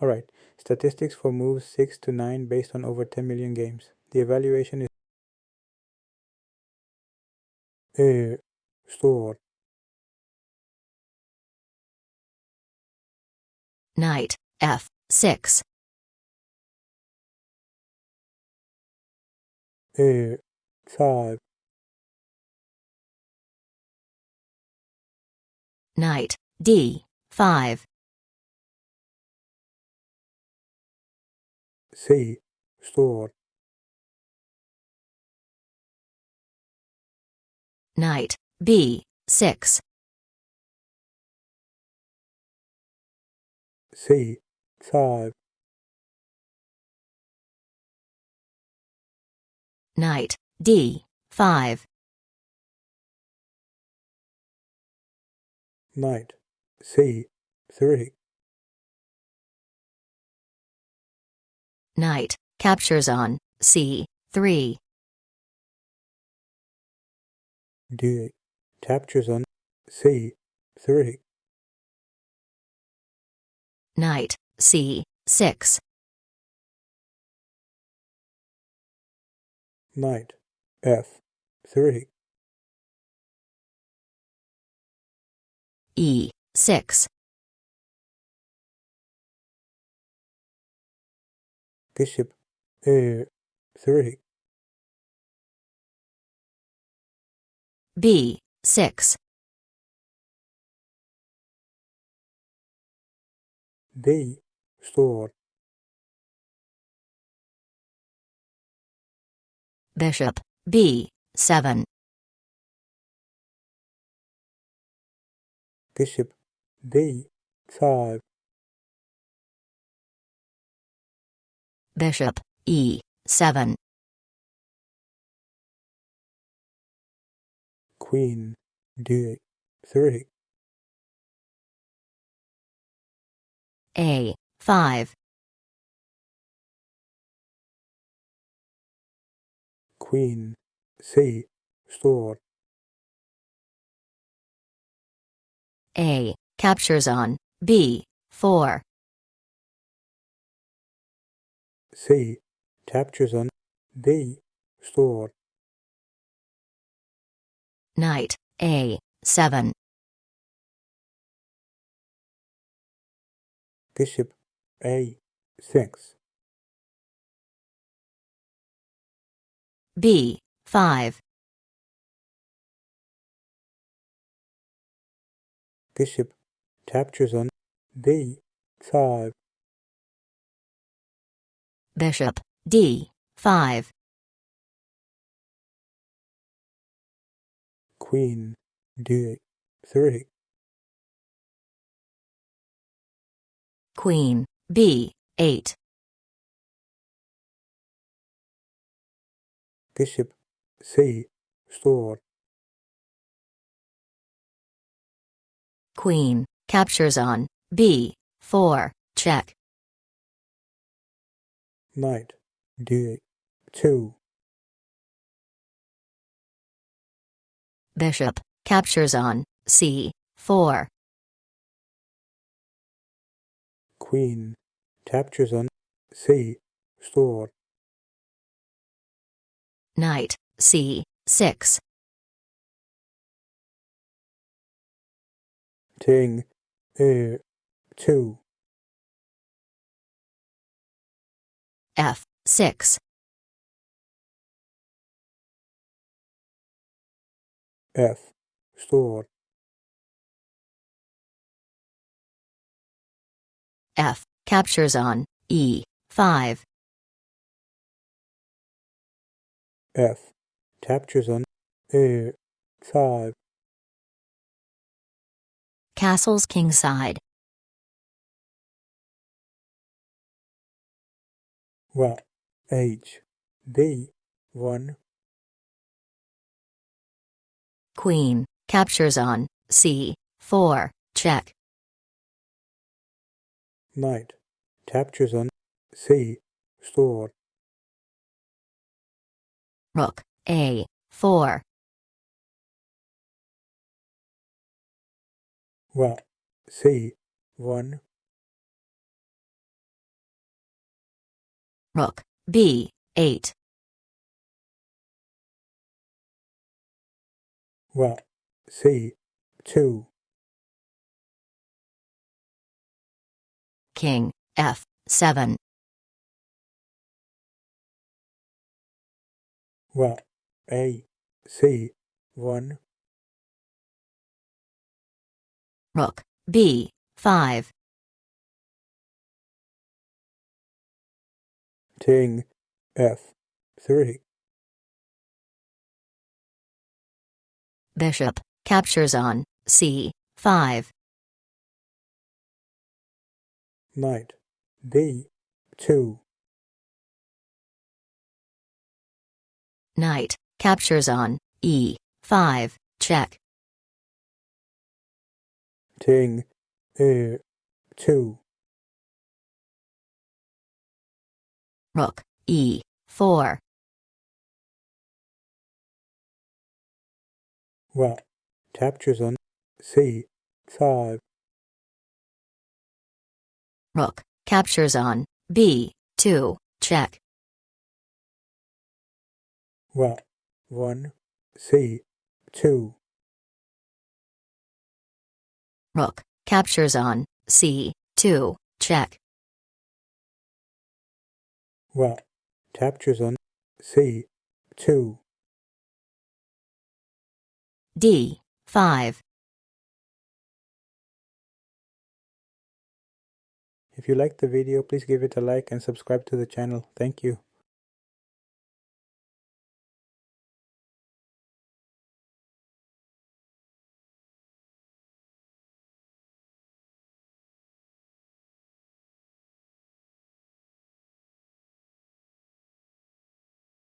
Alright, statistics for moves 6 to 9 based on over 10 million games. The evaluation is store. Knight, f6. A5. Knight, d5. C. Store. Knight, b6. C5. Knight, d5. Knight. C3. Knight captures on c3. D8. Captures on C3. Knight c6. Knight. F3. e6. Bishop A3. b6. B. Store. Bishop b7. Bishop B5. Bishop e7. Queen D3. a5. Queen C. Store. A captures on b4. C. Captures on B. Store. Knight a7. Bishop A6. b5. Bishop captures on B5. Bishop d5. Queen D3. Queen b8. Bishop C. Store. Queen captures on b4. Check. Knight D2. Bishop captures on c4. Queen captures on C. Store. Knight c6. King A2. f6. F. Store. F captures on e5. F. Captures on A5. Castles kingside. What? H. B1. Queen captures on c4. Check. Knight captures on C. Store. Rook a4. What? C1. Rook B8. Rook C2. King F7. Rook AC1. Rook B5. King F3. Bishop captures on C5. Knight B2. Knight captures on E5. Check. King A2. Rook E4. Rook captures on C5. Rook captures on B2. Check. Rook 1 C2. Rook captures on C2. Check. Rook captures on C2. D5. If you liked the video, please give it a like and subscribe to the channel. Thank you.